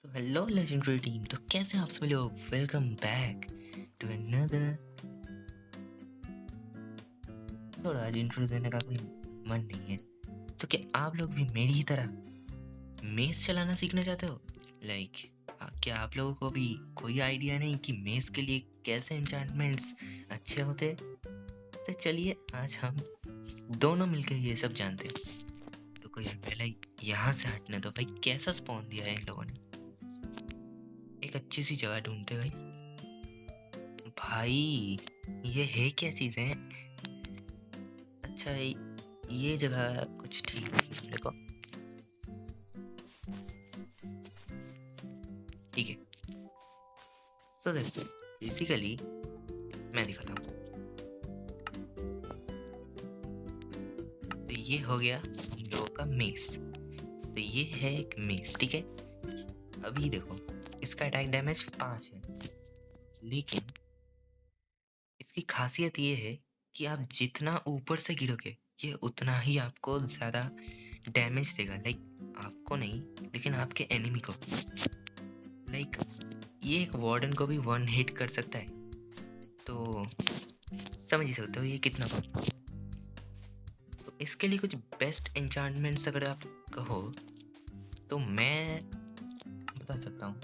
तो hello legendary team, तो कैसे आप सभी लोग। Welcome back to another. थोड़ा आज इंट्रो देने का कोई मन नहीं है, तो क्या आप लोग भी मेरी ही तरह मेस चलाना सीखना चाहते हो? क्या आप लोगों को भी कोई आइडिया नहीं कि मेस के लिए कैसे एन्चेंटमेंट्स अच्छे होते? तो चलिए आज हम दोनों मिलकर ये सब जानते हैं। तो कोई पहले यहाँ से हटने दो भाई, कैसा स्पॉन दिया है इन लोगों ने। एक अच्छी सी जगह ढूंढते गए भाई। ये है क्या चीजें? अच्छा ये जगह कुछ ठीक नहीं, देखो ठीक है। तो देखो बेसिकली मैं दिखाता हूँ। तो ये हो गया हम लोगों का मेस। तो ये है एक मेस, ठीक है। अभी देखो इसका अटैक डैमेज 5 है, लेकिन इसकी खासियत ये है कि आप जितना ऊपर से गिरोगे ये उतना ही आपको ज़्यादा डैमेज देगा। आपको नहीं, लेकिन आपके एनिमी को। ये एक वार्डन को भी वन हिट कर सकता है, तो समझ ही सकते हो ये कितना कम। तो इसके लिए कुछ बेस्ट एन्चांटमेंट्स अगर आप कहो तो मैं बता सकता हूँ।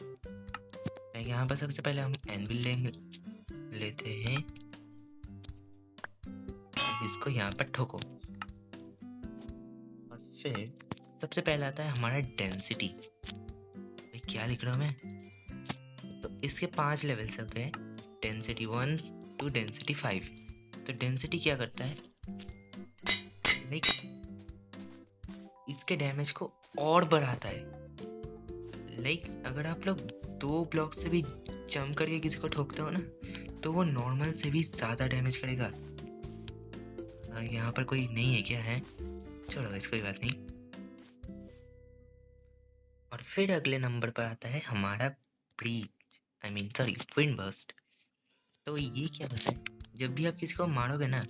यहाँ पर सबसे पहले हम एनविल लेते हैं, इसको यहाँ पर ठोको। और फिर सबसे पहले आता है हमारा डेंसिटी। भाई क्या लिख रहा हूँ मैं? तो इसके 5 लेवल्स होते हैं, डेंसिटी 1 to डेंसिटी 5। तो डेंसिटी क्या करता है, इसके डैमेज को और बढ़ाता है। अगर आप लोग 2 ब्लॉक से भी जंप करके किसी को ठोकते हो ना, तो वो नॉर्मल से भी ज़्यादा डैमेज करेगा। यहाँ पर कोई नहीं है क्या है? छोड़ो इस, कोई बात नहीं। और फिर अगले नंबर पर आता है हमारा ब्रीच, विंड बर्स्ट। तो ये क्या होता है, जब भी आप किसी को मारोगे ना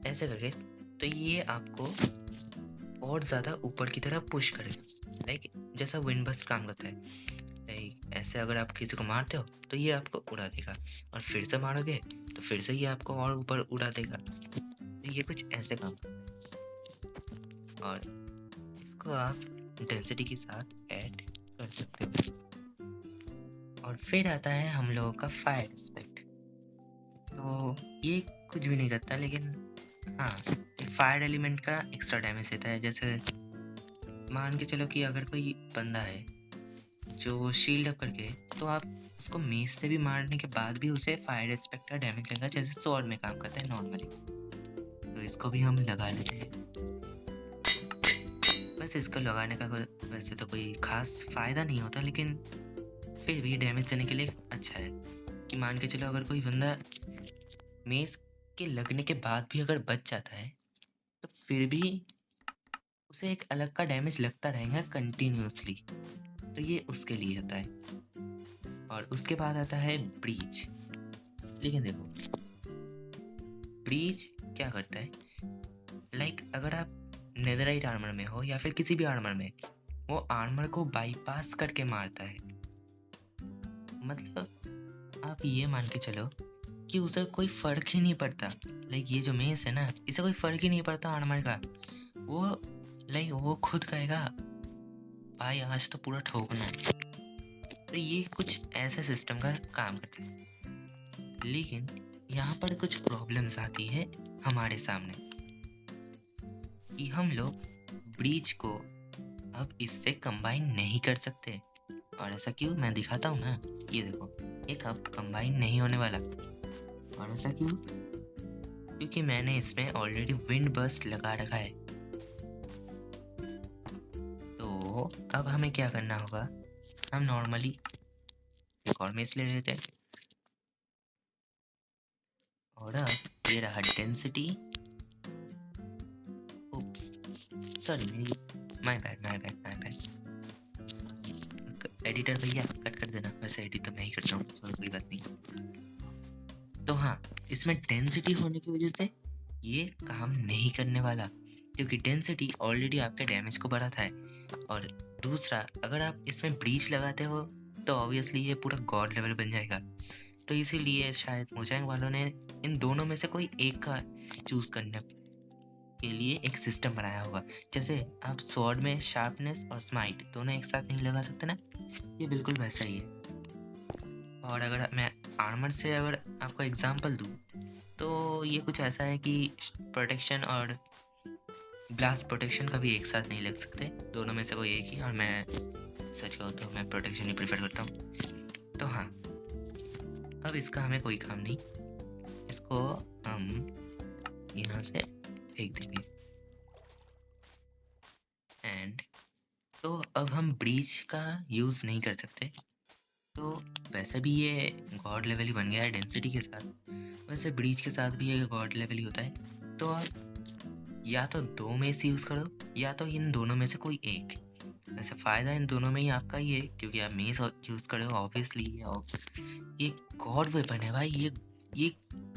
ऐसे करके, तो ये आपको और ज़्यादा ऊपर की तरफ पुश करेगा। जैसा विंड बर्स्ट काम करता है। ऐसे अगर आप किसी को मारते हो तो ये आपको उड़ा देगा, और फिर से मारोगे तो फिर से ये आपको और ऊपर उड़ा देगा। तो ये कुछ ऐसे काम करता है, और इसको आप डेंसिटी के साथ ऐड कर सकते हो। और फिर आता है हम लोगों का फायर एस्पेक्ट। तो ये कुछ भी नहीं करता, लेकिन हाँ एक फायर एलिमेंट का एक्स्ट्रा डैमेज देता है। जैसे मान के चलो कि अगर कोई बंदा है जो शील्ड अप करके, तो आप उसको मेस से भी मारने के बाद भी उसे फायर एस्पेक्ट का डैमेज लगेगा, जैसे स्वॉर्ड में काम करता है नॉर्मली। तो इसको भी हम लगा लेते हैं। बस इसको लगाने का वैसे तो कोई खास फ़ायदा नहीं होता, लेकिन फिर भी डैमेज देने के लिए अच्छा है। कि मान के चलो अगर कोई बंदा मेस के लगने के बाद भी अगर बच जाता है, तो फिर भी उसे एक अलग का डैमेज लगता रहेगा कंटिन्यूसली। तो ये उसके लिए होता है। और उसके बाद आता है ब्रीच। लेकिन देखो ब्रीच क्या करता है, अगर आप नेदराइट आर्मर में हो या फिर किसी भी आर्मर में, वो आर्मर को बाईपास करके मारता है। मतलब आप ये मान के चलो कि उसे कोई फर्क ही नहीं पड़ता। ये जो मेस है ना, इसे कोई फर्क ही नहीं पड़ता आर्मर का। वो खुद कहेगा भाई आज तो पूरा ठोकना है। तो ये कुछ ऐसे सिस्टम का काम करता है। लेकिन यहाँ पर कुछ प्रॉब्लम्स आती है हमारे सामने, कि हम लोग ब्रीच को अब इससे कंबाइन नहीं कर सकते। और ऐसा क्यों, मैं दिखाता हूँ ना। ये देखो एक अब कंबाइन नहीं होने वाला। और ऐसा क्यों? क्योंकि मैंने इसमें ऑलरेडी विंड बर्स्ट लगा रखा है। तो अब हमें क्या करना होगा, हम नॉर्मली एक और मेस ले लेते हैं। और अब ये रहा density. Sorry my bad. Editor भैया कट कर देना, वैसे एडिट तो मैं ही करता हूँ, चलो कोई बात नहीं। तो हाँ, इसमें डेंसिटी होने की वजह से ये काम नहीं करने वाला, क्योंकि डेंसिटी ऑलरेडी आपके डैमेज को बढ़ाता है। और दूसरा, अगर आप इसमें ब्रीच लगाते हो तो ऑब्वियसली ये पूरा गॉड लेवल बन जाएगा। तो इसीलिए शायद मोजैंग वालों ने इन दोनों में से कोई एक का चूज करने के लिए एक सिस्टम बनाया होगा। जैसे आप स्वॉर्ड में शार्पनेस और स्माइट दोनों एक साथ नहीं लगा सकते ना, ये बिल्कुल वैसा ही है। और अगर मैं आर्मर से अगर आपको एग्जांपल दूँ तो ये कुछ ऐसा है कि प्रोटेक्शन और ब्लास्ट प्रोटेक्शन कभी एक साथ नहीं लग सकते, दोनों में से कोई एक ही। और मैं सच कहूँ तो मैं प्रोटेक्शन ही प्रेफर करता हूँ। तो हाँ, अब इसका हमें कोई काम नहीं, इसको हम यहाँ से फेंक देंगे। एंड तो अब हम ब्रीच का यूज़ नहीं कर सकते। तो वैसे भी ये गॉड लेवल ही बन गया है डेंसिटी के साथ, वैसे ब्रीच के साथ भी ये गॉड लेवल ही होता है। तो आप या तो दो में से यूज़ करो या तो इन दोनों में से कोई एक। वैसे फ़ायदा इन दोनों में ही आपका ही है क्योंकि आप मेस यूज़ कर रहे हो ऑब्वियसली। ये गॉड वेपन है भाई, ये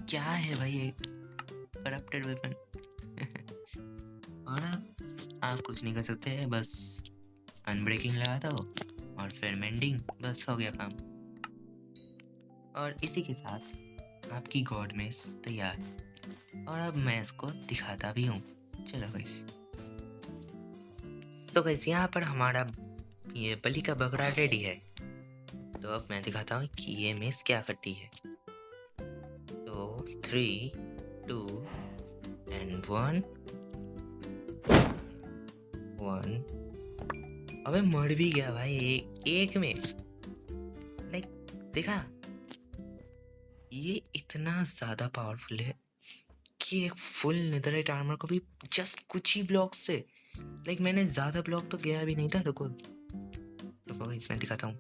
क्या है भाई, ये करप्टेड वेपन। और आप कुछ नहीं कर सकते हैं, बस अनब्रेकिंग लगा दो और फिर मेंडिंग, बस हो गया काम। और इसी के साथ आपकी गॉड मेस तैयार है। और अब मैं इसको दिखाता भी हूँ, चलो गाइस। तो गाइस यहाँ पर हमारा ये बलि का बकरा रेडी है। तो अब मैं दिखाता हूँ कि ये मेस क्या करती है। तो 3, 2 and 1 अबे मर भी गया भाई एक में। लाइक देखा, ये इतना ज़्यादा पावरफुल है कि एक फुल नेदरराइट आर्मर को भी जस्ट कुछ ही ब्लॉक से, लाइक मैंने ज़्यादा ब्लॉक तो गया भी नहीं था। रुको इसमें दिखाता हूँ।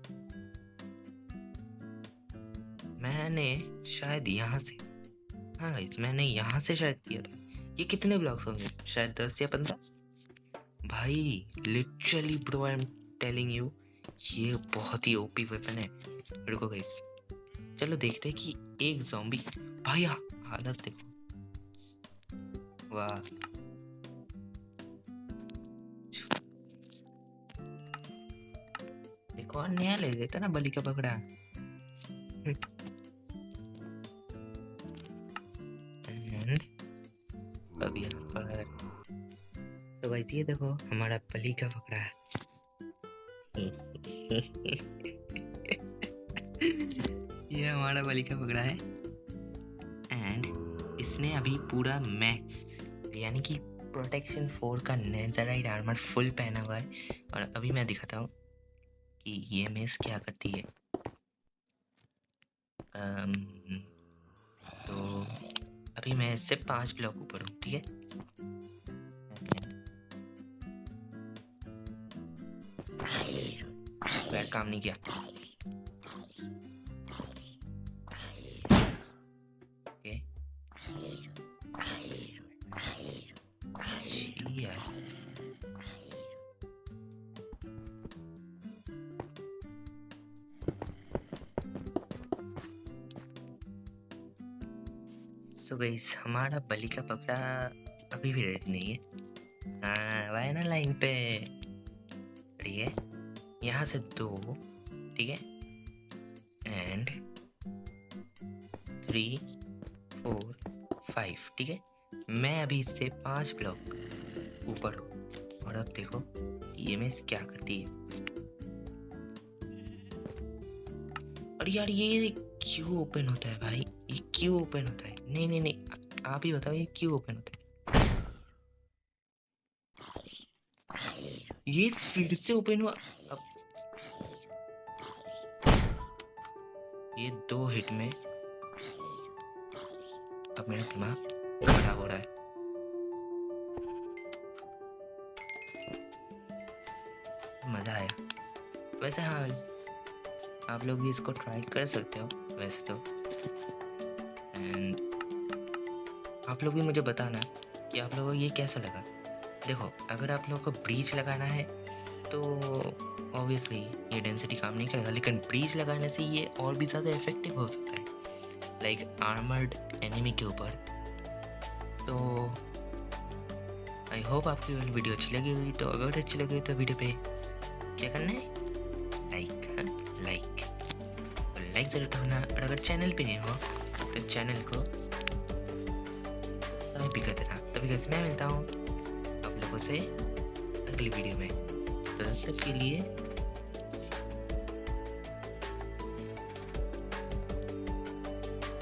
मैंने शायद यहाँ से, हाँ गाइस मैंने यहाँ से शायद किया था। ये कितने ब्लॉक्स होंगे, शायद 10 या 15। भाई literally bro, I am telling you, ये बहुत ही ओपी वेपन है। रुको गाइस, चलो देखते हैं कि एक ज़ॉम्बी, भाई हालत देखो, वाह। एक और नया ले लेता ना बलि का बकरा। अब यहाँ पर तो गाइस ये देखो हमारा बलि का बकरा है। ये हमारा बलि का बकरा है। एंड इसने अभी पूरा मैक्स यानी कि प्रोटेक्शन 4 का नेदरराइट आर्मर फुल पहना हुआ है। और अभी मैं दिखाता हूँ कि ये मेस क्या करती है। तो अभी मैं इससे 5 ब्लॉक ऊपर हूँ, ठीक है। बैड काम नहीं किया। ओके सो गाइस हमारा बलि का बकरा अभी भी रेडी नहीं है। हाँ भाई ना लाइन पे ठीक है, यहाँ से 2, ठीक है, एंड 3, 4, 5, ठीक है। मैं अभी इससे 5 ब्लॉक ऊपर हूँ। और अब देखो ये मेस क्या करती है। और यार ये क्यों ओपन होता है भाई, ये क्यों ओपन होता है? नहीं आप ही बताओ ये क्यों ओपन होता है? ये फिर से ओपन हुआ। अब ये 2 हिट में अब मेरा दिमाग खराब हो रहा है। मजा आया वैसे। हाँ आप लोग भी इसको ट्राई कर सकते हो वैसे तो। एंड आप लोग भी मुझे बताना कि आप लोगों को ये कैसा लगा। देखो अगर आप लोगों को ब्रीच लगाना है तो ऑब्वियसली ये डेंसिटी काम नहीं करेगा, लेकिन ब्रीच लगाने से ये और भी ज़्यादा इफेक्टिव हो सकता है लाइक आर्मर्ड एनिमी के ऊपर। तो आई होप आपकी वीडियो अच्छी लगी हुई। तो अगर अच्छी लगी तो वीडियो पे क्या करना है, लाइक। हाँ, लाइक और लाइक जरूर ठोकना। और अगर चैनल पे नहीं हो तो चैनल को सब्सक्राइब भी कर देना। तभी कैसे मैं मिलता हूँ आप लोगों से अगली वीडियो में। तो तब तक के लिए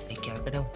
मैं क्या कर रहा हूँ,